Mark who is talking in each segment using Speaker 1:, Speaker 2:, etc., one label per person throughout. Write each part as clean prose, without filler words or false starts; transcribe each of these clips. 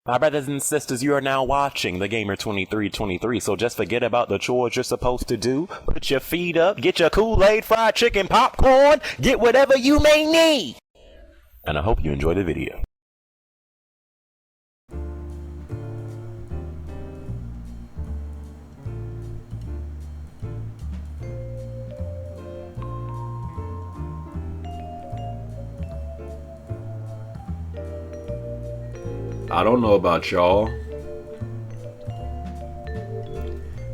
Speaker 1: My brothers and sisters, you are now watching The Gamer 2323, so just forget about the chores you're supposed to do. Put your feet up, get your Kool-Aid, fried chicken, popcorn, get whatever you may need. And I hope you enjoy the video.
Speaker 2: I don't know about y'all,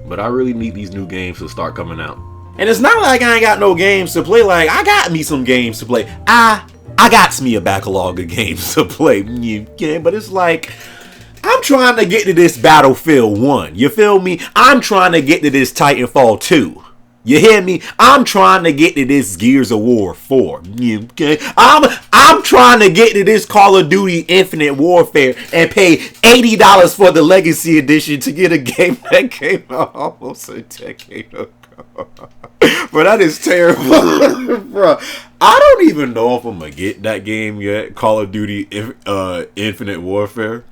Speaker 2: but I really need these new games to start coming out. And it's not like I ain't got no games to play. Like, I got me some games to play. I got me a backlog of games to play. But it's like, I'm trying to get to this Battlefield 1. You feel me? I'm trying to get to this Titanfall 2. You hear me? I'm trying to get to this Gears of War 4. Okay? I'm trying to get to this Call of Duty Infinite Warfare and pay $80 for the Legacy Edition to get a game that came out almost a decade ago. Bro, that is terrible. Bro, I don't even know if I'm going to get that game yet. Call of Duty Infinite Warfare.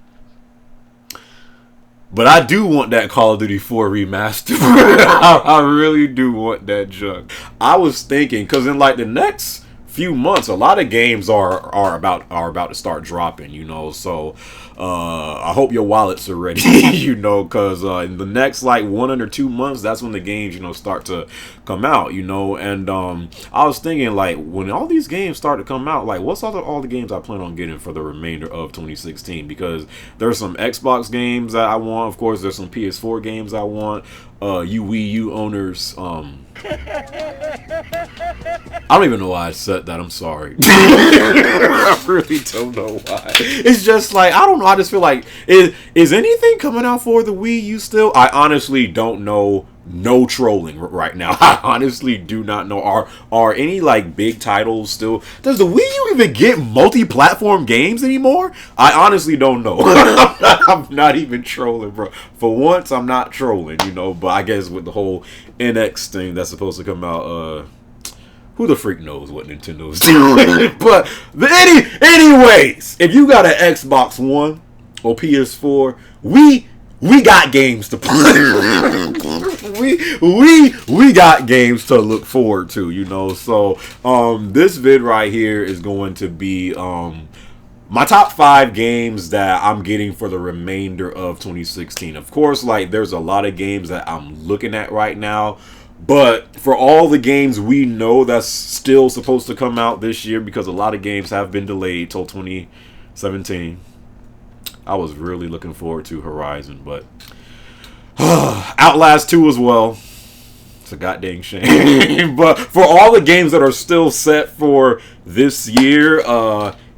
Speaker 2: But I do want that Call of Duty 4 remaster. I really do want that junk. I was thinking, because in like the next few months, a lot of games are about to start dropping, you know. So I hope your wallets are ready, you know, because in the next like 1 or 2 months, that's when the games, you know, start to come out, you know. And I was thinking, like, when all these games start to come out, like, what's all the games I plan on getting for the remainder of 2016? Because there's some Xbox games that I want, of course. There's some PS4 games I want. You Wii U owners, I don't even know why I said that. I'm sorry. I really don't know why. It's just like, I don't know. I just feel like, is anything coming out for the Wii U still? I honestly don't know. No trolling right now. I honestly do not know. Are any like big titles still? Does the Wii U even get multi-platform games anymore? I honestly don't know. I'm not even trolling, bro. For once, I'm not trolling, you know. But I guess with the whole NX thing that's supposed to come out, who the freak knows what Nintendo's doing? But anyways, if you got an Xbox One or PS4, we got games to play. we got games to look forward to, you know. So this vid right here is going to be my top 5 games that I'm getting for the remainder of 2016. Of course, like, there's a lot of games that I'm looking at right now, but for all the games we know that's still supposed to come out this year, because a lot of games have been delayed till 2017. I was really looking forward to Horizon, but Outlast 2 as well. It's a goddamn shame. But for all the games that are still set for this year,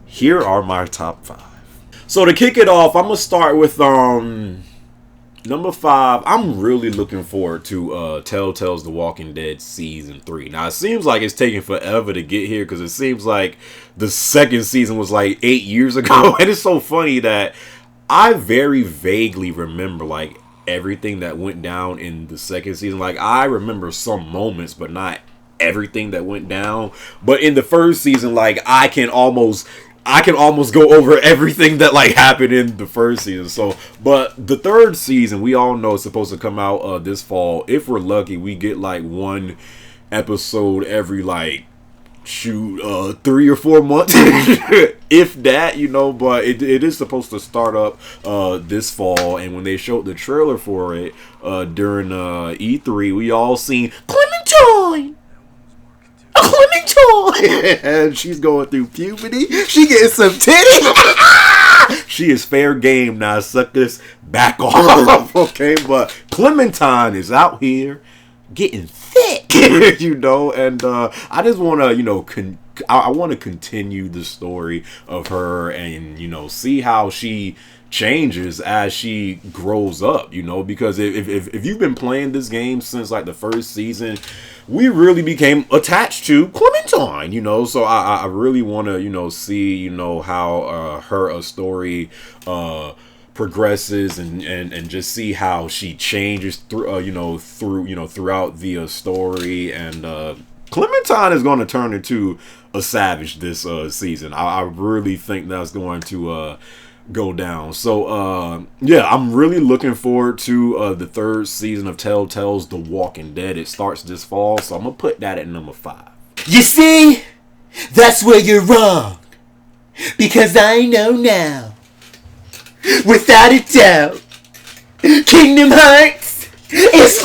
Speaker 2: here are my top 5. So to kick it off, I'm gonna start with number 5. I'm really looking forward to Telltale's The Walking Dead Season 3. Now, it seems like it's taking forever to get here, because it seems like the second season was like 8 years ago. And it's so funny that I very vaguely remember, like, everything that went down in the second season. Like, I remember some moments, but not everything that went down. But in the first season, like, I can almost go over everything that like happened in the first season. So, but the third season, we all know, is supposed to come out this fall. If we're lucky, we get like one episode every like 3 or 4 months, if that, you know. But it is supposed to start up this fall. And when they showed the trailer for it during E3, we all seen Clementine. And she's going through puberty. She getting some titties. She is fair game now, suckers. Back off. Okay, but Clementine is out here getting thick, you know. And I just want to, you know, I want to continue the story of her, and, you know, see how she changes as she grows up, you know. Because if you've been playing this game since like the first season, we really became attached to Clementine, you know. So I really want to, you know, see, you know, how her story progresses, and just see how she changes throughout the story. And Clementine is going to turn into a savage this season. I really think that's going to go down. So yeah, I'm really looking forward to the third season of Telltale's The Walking Dead. It starts this fall, so I'm gonna put that at number 5.
Speaker 3: You see, that's where you're wrong. Because I know now, without a doubt, Kingdom Hearts is...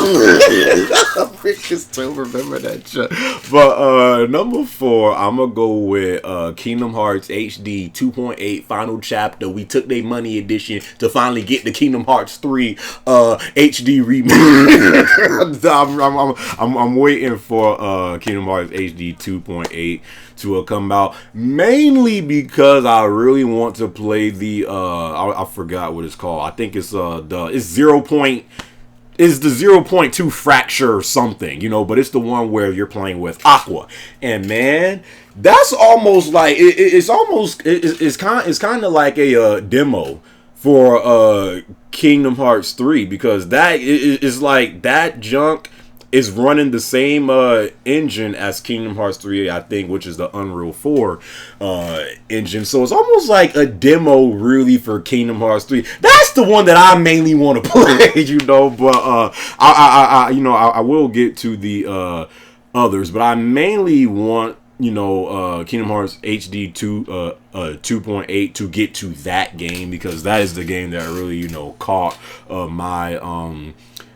Speaker 2: I can still remember that shit. But number 4, I'm gonna go with Kingdom Hearts HD 2.8 Final Chapter. We took their money edition to finally get the Kingdom Hearts 3 HD remake. I'm waiting for Kingdom Hearts HD 2.8 to come out, mainly because I really want to play the I forgot what it's called. I think it's it's 0.2 fracture or something, you know, but it's the one where you're playing with Aqua. And man, that's almost like it's kind of like a demo for Kingdom Hearts 3, because that is like that junk is running the same engine as Kingdom Hearts 3, I think, which is the Unreal 4 engine. So it's almost like a demo, really, for Kingdom Hearts 3. That's the one that I mainly want to play, you know. But I will get to the others, but I mainly want, you know, Kingdom Hearts HD 2.8 to get to that game, because that is the game that really, you know, caught my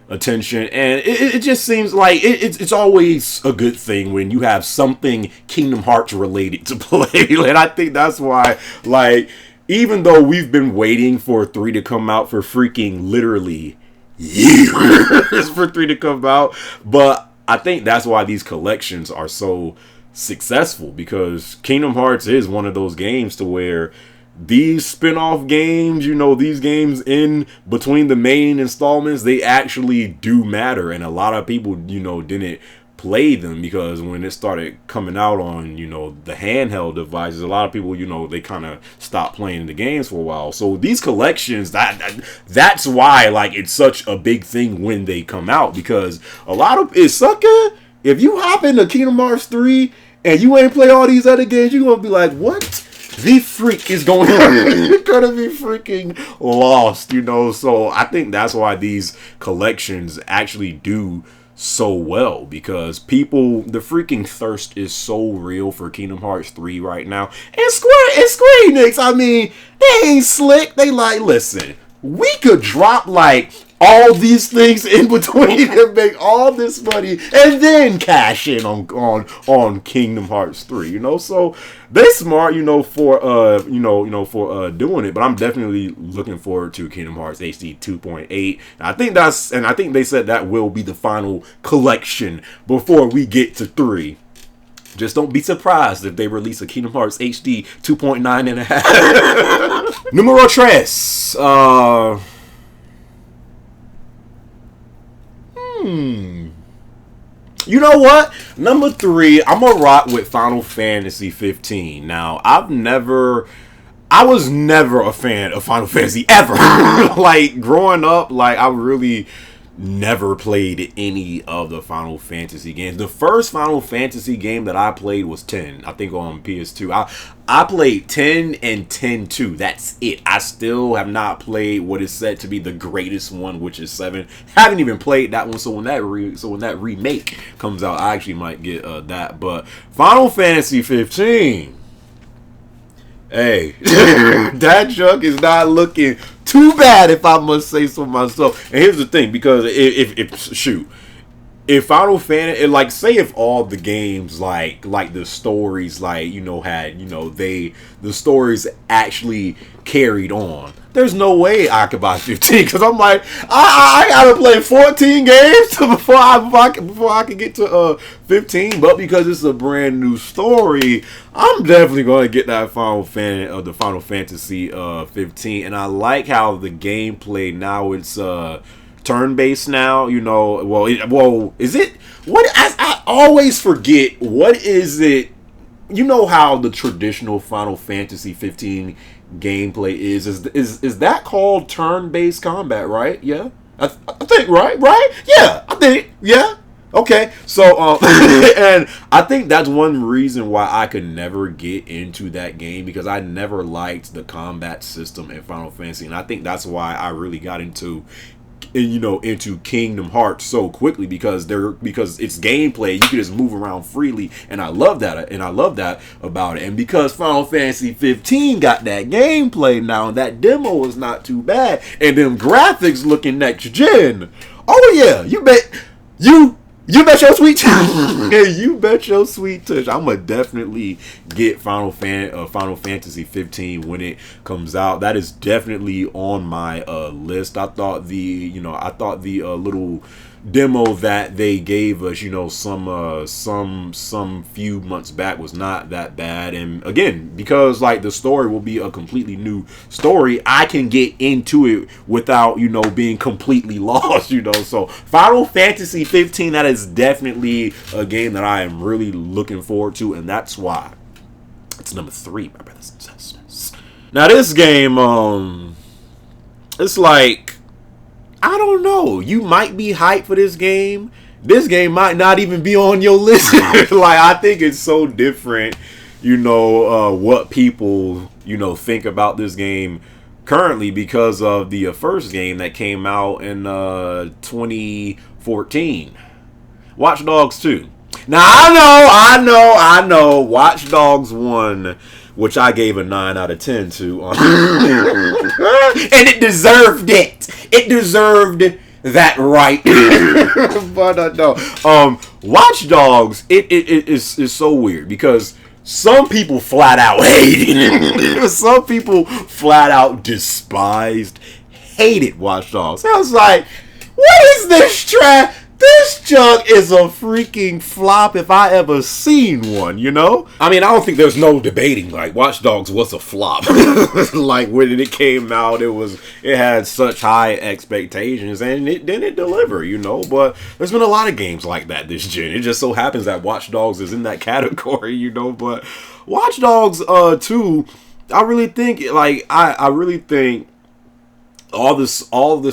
Speaker 2: attention. And it just seems like it's always a good thing when you have something Kingdom Hearts related to play. And I think that's why, like, even though we've been waiting for 3 to come out for freaking literally years for 3 to come out, but I think that's why these collections are so successful, because Kingdom Hearts is one of those games to where these spin-off games, you know, these games in between the main installments, they actually do matter. And a lot of people, you know, didn't play them because when it started coming out on, you know, the handheld devices, a lot of people, you know, they kind of stopped playing the games for a while. So these collections, that's why, like, it's such a big thing when they come out, because a lot of it, sucker, if you hop into Kingdom Hearts 3 and you ain't play all these other games, you're gonna be like, what the freak is going on? You're gonna be freaking lost, you know. So I think that's why these collections actually do so well, because people, the freaking thirst is so real for Kingdom Hearts 3 right now. And Square Enix, I mean, they ain't slick. They like, listen, we could drop like all these things in between and make all this money and then cash in on Kingdom Hearts 3, you know. So they smart, you know, for doing it. But I'm definitely looking forward to Kingdom Hearts HD 2.8. I think they said that will be the final collection before we get to 3. Just don't be surprised if they release a Kingdom Hearts HD 2.9 and a half. Numero tres. You know what? Number 3, I'm gonna rock with Final Fantasy 15. Now, I was never a fan of Final Fantasy ever. Like, growing up, like, I really never played any of the Final Fantasy games. The first Final Fantasy game that I played was 10, I think on PS2. I played 10 and 10-2. That's it. I still have not played what is said to be the greatest one, which is 7. Haven't even played that one. So when that remake comes out, I actually might get that. But Final Fantasy 15. Hey, that junk is not looking too bad, if I must say so myself. And here's the thing, because if Final Fantasy, like, say if all the games, like the stories, like, you know, had, you know, the stories actually carried on, there's no way I could buy 15, because I'm like, I gotta play 14 games before I can get to 15. But because it's a brand new story, I'm definitely gonna get that the Final Fantasy 15. And I like how the gameplay now, it's turn-based now, you know. Well, is it? What? I always forget, what is it? You know how the traditional Final Fantasy 15 gameplay is that called turn-based combat, right? Yeah, I think right, yeah, I think, yeah. Okay, so and I think that's one reason why I could never get into that game, because I never liked the combat system in Final Fantasy, and I think that's why I really got into Kingdom Hearts so quickly, because it's gameplay. You can just move around freely, and I love that. And I love that about it. And because Final Fantasy 15 got that gameplay now, and that demo is not too bad, and them graphics looking next gen. Oh yeah, you bet your sweet tush. You bet your sweet tush. I'm gonna definitely get Final Fantasy 15 when it comes out. That is definitely on my list. I thought the little demo that they gave us, some few months back was not that bad. And again, because like the story will be a completely new story, I can get into it without being completely lost. So Final Fantasy 15, that is definitely a game that I am really looking forward to, and that's why it's number 3, my brothers and sisters. Now this game, it's like, I don't know. You might be hyped for this game. This game might not even be on your list. Like, I think it's so different, what people, think about this game currently, because of the first game that came out in 2014. Watch Dogs 2. Now, I know. Watch Dogs 1, which I gave a 9 out of 10 to. And it deserved it. It deserved that right. But no. Watch Dogs, it is so weird, because some people flat out hated it. Some people flat out hated Watch Dogs. I was like, what is this trash? This junk is a freaking flop if I ever seen one, I mean, I don't think there's no debating, like, Watch Dogs was a flop. Like, when it came out, it had such high expectations, and it didn't deliver, But there's been a lot of games like that this gen. It just so happens that Watch Dogs is in that category, But Watch Dogs 2, I really think, I really think all this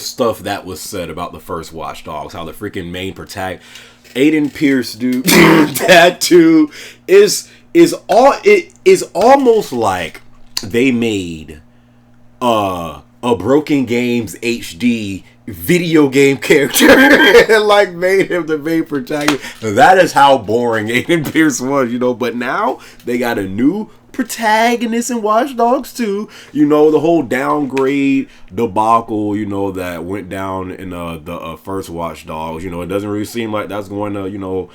Speaker 2: stuff that was said about the first Watch Dogs, how the freaking main protagonist, Aiden Pierce, dude, that too is almost like they made a Broken Games HD video game character and like made him the main protagonist. That is how boring Aiden Pierce was, But now they got a new protagonist in Watch Dogs 2, the whole downgrade debacle, that went down in the first Watch Dogs. It doesn't really seem like that's going to,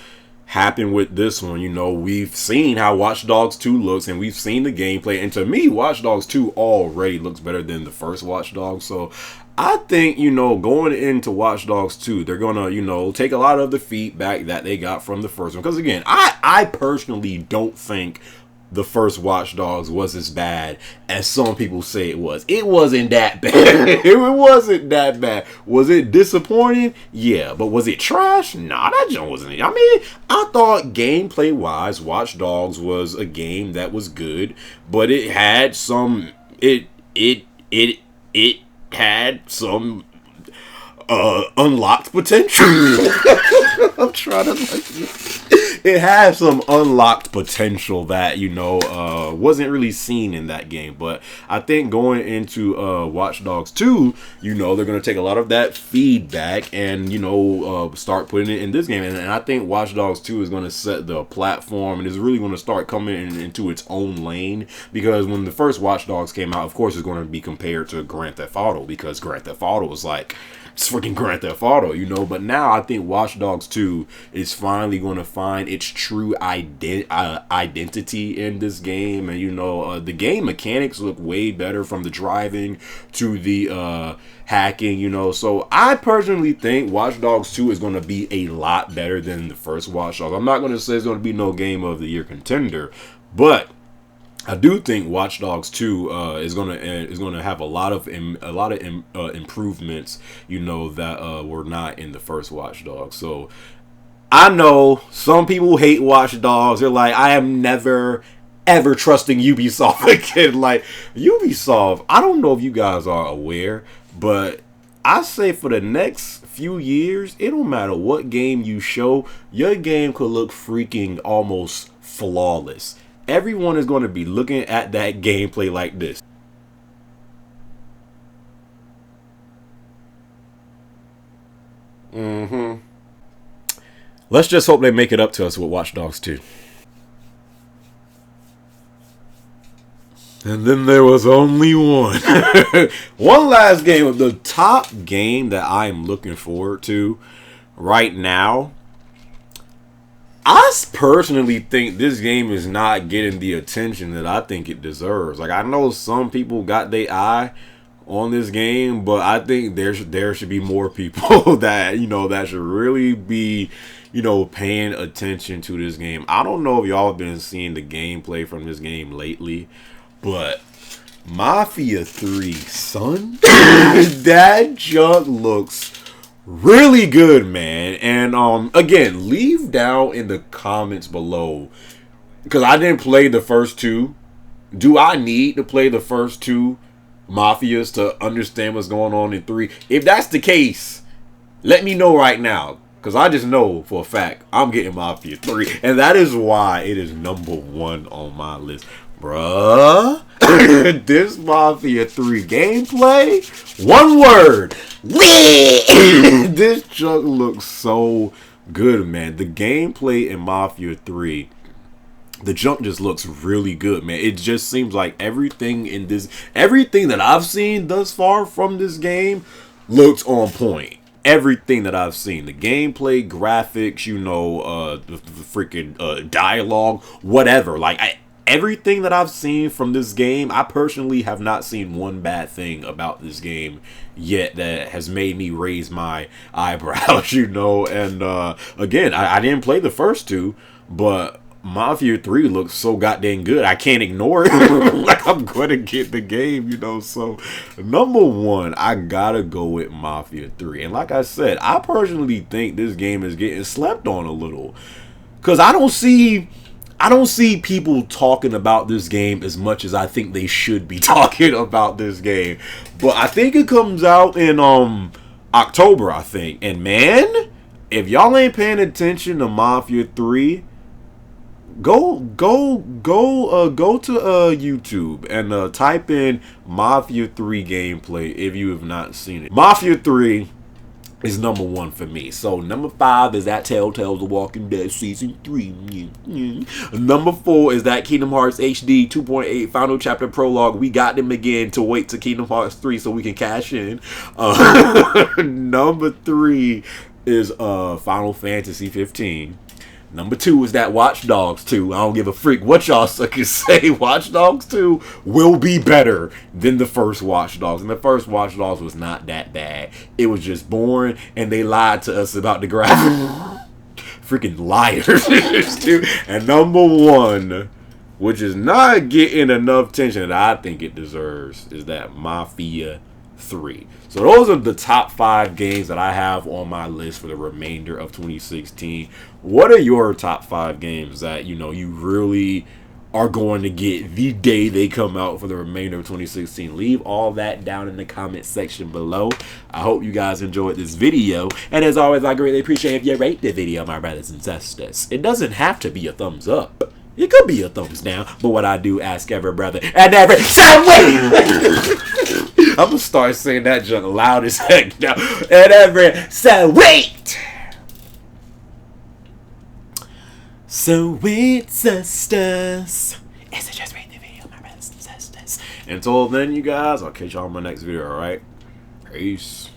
Speaker 2: happen with this one. We've seen how Watch Dogs 2 looks, and we've seen the gameplay, and to me, Watch Dogs 2 already looks better than the first Watch Dogs. So I think, going into Watch Dogs 2, they're gonna, take a lot of the feedback that they got from the first one. Because again, I personally don't think the first Watch Dogs was as bad as some people say it was. It wasn't that bad. It wasn't that bad. Was it disappointing? Yeah. But was it trash? Nah, that joint wasn't. I mean, I thought gameplay wise, Watch Dogs was a game that was good, but it had some. It had some unlocked potential. I'm trying to it has some unlocked potential that wasn't really seen in that game. But I think going into Watch Dogs 2, they're going to take a lot of that feedback and start putting it in this game. And I think Watch Dogs 2 is going to set the platform and is really going to start coming into its own lane, because when the first Watch Dogs came out, of course, it's going to be compared to Grand Theft Auto, because Grand Theft Auto was like, it's freaking Grand Theft Auto, But now I think Watch Dogs 2 is finally going to find its true identity in this game. And, the game mechanics look way better, from the driving to the hacking, So I personally think Watch Dogs 2 is going to be a lot better than the first Watch Dogs. I'm not going to say it's going to be no Game of the Year contender, but I do think Watch Dogs 2 is gonna have a lot of improvements, that were not in the first Watch Dogs. So I know some people hate Watch Dogs. They're like, I am never ever trusting Ubisoft again. Like, Ubisoft, I don't know if you guys are aware, but I say for the next few years, it don't matter what game you show, your game could look freaking almost flawless. Everyone is going to be looking at that gameplay like this. Let's just hope they make it up to us with Watch Dogs 2. And then there was only one. One last game. The top game that I am looking forward to right now. I personally think this game is not getting the attention that I think it deserves. Like, I know some people got their eye on this game, but I think there should be more people that, you know, that should really be, you know, paying attention to this game. I don't know if y'all have been seeing the gameplay from this game lately, but Mafia 3, son, that junk looks really good, man. And again, leave down in the comments below, because I didn't play the first two. Do I need to play the first two Mafias to understand what's going on in 3? If that's the case, let me know right now, because I just know for a fact I'm getting Mafia 3, and that is why it is #1 on my list. Bruh, this Mafia 3 gameplay, one word, lit. This junk looks so good, man. The gameplay in Mafia 3, the junk just looks really good, man. It just seems like everything that I've seen thus far from this game looks on point. Everything that I've seen, the gameplay, graphics, you know, the freaking dialogue, whatever. Like, everything that I've seen from this game, I personally have not seen one bad thing about this game yet that has made me raise my eyebrows, you know. And again, I didn't play the first two, but Mafia 3 looks so goddamn good, I can't ignore it. Like, I'm gonna get the game, you know. So #1, I gotta go with Mafia 3. And like I said, I personally think this game is getting slept on a little, because I don't see people talking about this game as much as I think they should be talking about this game. But I think it comes out in October, I think. And man, if y'all ain't paying attention to Mafia 3, go to YouTube and type in Mafia 3 gameplay if you have not seen it. Mafia 3 is #1 for me. So #5 is that Telltale's The Walking Dead Season 3. #4 is that Kingdom Hearts HD 2.8 Final Chapter Prologue. We got them again to wait to Kingdom Hearts 3 so we can cash in. #3 is Final Fantasy 15. #2 is that Watch Dogs 2. I don't give a freak what y'all suckers say. Watch Dogs 2 will be better than the first Watch Dogs. And the first Watch Dogs was not that bad. It was just boring, and they lied to us about the graphics. Freaking liars, dude. And #1, which is not getting enough attention that I think it deserves, is that Mafia 3. So those are the top 5 games that I have on my list for the remainder of 2016. What are your top 5 games that, you know, you really are going to get the day they come out for the remainder of 2016? Leave all that down in the comment section below. I hope you guys enjoyed this video, and as always, I greatly appreciate if you rate the video, my brothers and sisters. It doesn't have to be a thumbs up. It could be a thumbs down, but what I do ask every brother and every I'm gonna start saying that junk loud as heck now. And every wait. So wait, sisters. Is it just rate the video, my brothers and sisters? Until then, you guys, I'll catch y'all on my next video. All right, peace.